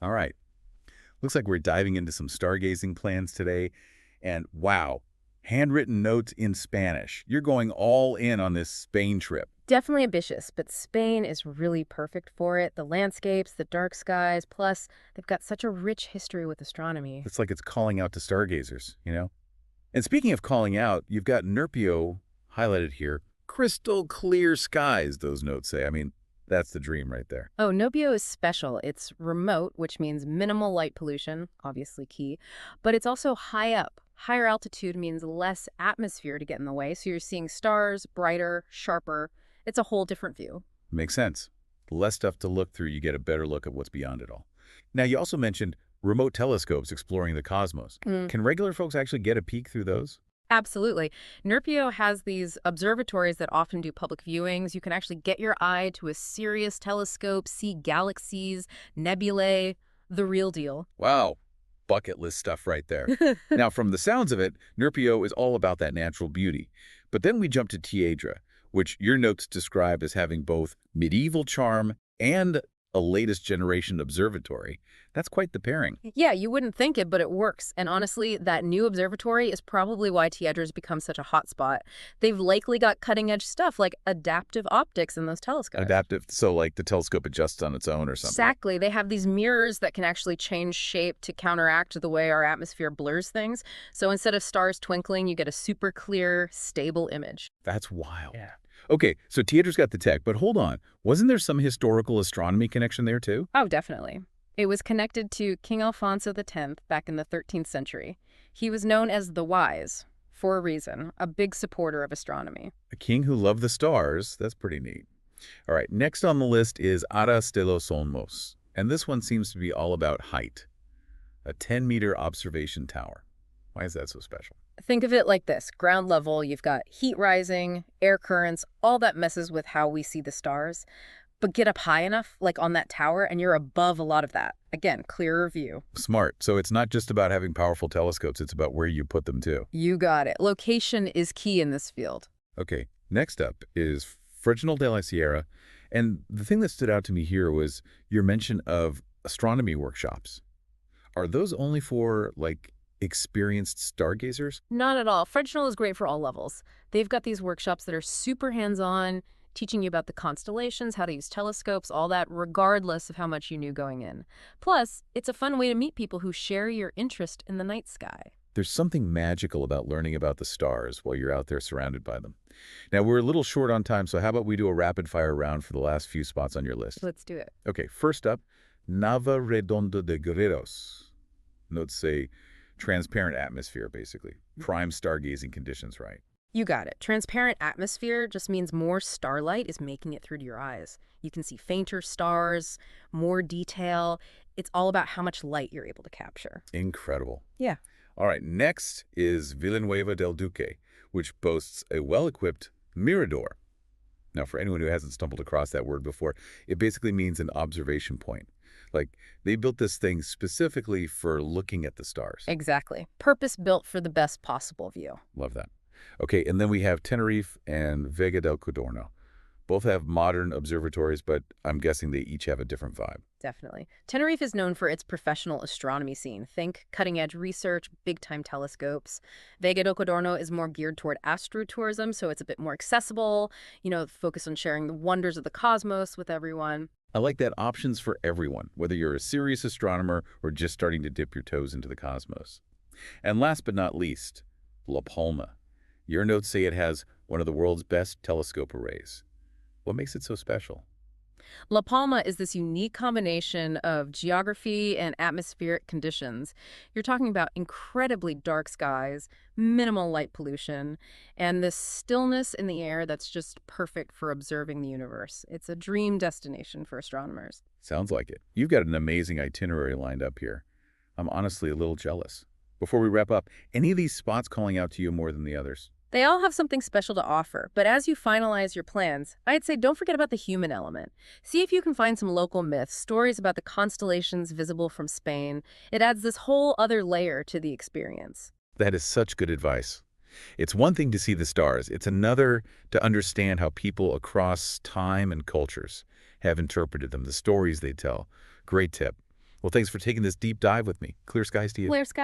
All right. Looks like we're diving into some stargazing plans today. And wow, handwritten notes in Spanish. You're going all in on this Spain trip. Definitely ambitious, but Spain is really perfect for it. The landscapes, the dark skies, plus they've got such a rich history with astronomy. It's like it's calling out to stargazers. And speaking of calling out, you've got Nerpio highlighted here. Crystal clear skies, those notes say. I mean, that's the dream right there. Oh, Nobio is special. It's remote, which means minimal light pollution, obviously key, but it's also high up. Higher altitude means less atmosphere to get in the way, so you're seeing stars, brighter, sharper. It's a whole different view. Makes sense. Less stuff to look through, you get a better look at what's beyond it all. Now, you also mentioned remote telescopes exploring the cosmos. Can regular folks actually get a peek through those? Absolutely. NERPIO has these observatories that often do public viewings. You can actually get your eye to a Sirius telescope, see galaxies, nebulae, the real deal. Wow. Bucket list stuff right there. Now, from the sounds of it, Nerpio is all about that natural beauty. But then we jump to Tiedra, which your notes describe as having both medieval charm and a latest generation observatory. That's quite the pairing. Yeah, you wouldn't think it, but it works. And honestly, that new observatory is probably why Tiedra's become such a hot spot. They've likely got cutting-edge stuff like adaptive optics in those telescopes. Adaptive, so like the telescope adjusts on its own or something. Exactly. They have these mirrors that can actually change shape to counteract the way our atmosphere blurs things. So instead of stars twinkling, you get a super clear, stable image. That's wild. Yeah. Okay, so Tiedra's got the tech, but hold on. Wasn't there some historical astronomy connection there too? Oh, definitely. It was connected to King Alfonso X back in the 13th century. He was known as the Wise, for a reason, a big supporter of astronomy. A king who loved the stars. That's pretty neat. All right, next on the list is Aras de los Olmos. And this one seems to be all about height. A 10-meter observation tower. Why is that so special? Think of it like this. Ground level, you've got heat rising, air currents, all that messes with how we see the stars. But get up high enough, like on that tower, and you're above a lot of that. Again, clearer view. Smart. So it's not just about having powerful telescopes, it's about where you put them too. You got it. Location is key in this field. Okay, next up is Freginal de la Sierra. And the thing that stood out to me here was your mention of astronomy workshops. Are those only for, like, experienced stargazers? Not at all. French is great for all levels. They've got these workshops that are super hands-on, teaching you about the constellations, how to use telescopes, all that, regardless of how much you knew going in. Plus, it's a fun way to meet people who share your interest in the night sky. There's something magical about learning about the stars while you're out there surrounded by them. Now, we're a little short on time, so how about we do a rapid-fire round for the last few spots on your list? Let's do it. Okay, first up, Nava Redonda de Guerreros. Notes say transparent atmosphere, basically. Prime stargazing conditions, right? You got it. Transparent atmosphere just means more starlight is making it through to your eyes. You can see fainter stars, more detail. It's all about how much light you're able to capture. Incredible. Yeah. All right, next is Villanueva del Duque, which boasts a well-equipped mirador. Now, for anyone who hasn't stumbled across that word before, it basically means an observation point. Like, they built this thing specifically for looking at the stars. Exactly. Purpose-built for the best possible view. Love that. Okay, and then we have Tenerife and Vega del Codorno. Both have modern observatories, but I'm guessing they each have a different vibe. Definitely. Tenerife is known for its professional astronomy scene. Think cutting-edge research, big-time telescopes. Vega del Codorno is more geared toward astrotourism, so it's a bit more accessible, focus on sharing the wonders of the cosmos with everyone. I like that options for everyone, whether you're a serious astronomer or just starting to dip your toes into the cosmos. And last but not least, La Palma. Your notes say it has one of the world's best telescope arrays. What makes it so special? La Palma is this unique combination of geography and atmospheric conditions. You're talking about incredibly dark skies, minimal light pollution, and this stillness in the air that's just perfect for observing the universe. It's a dream destination for astronomers. Sounds like it. You've got an amazing itinerary lined up here. I'm honestly a little jealous. Before we wrap up, any of these spots calling out to you more than the others? They all have something special to offer, but as you finalize your plans, I'd say don't forget about the human element. See if you can find some local myths, stories about the constellations visible from Spain. It adds this whole other layer to the experience. That is such good advice. It's one thing to see the stars. It's another to understand how people across time and cultures have interpreted them, the stories they tell. Great tip. Well, thanks for taking this deep dive with me. Clear skies to you. Clear sky.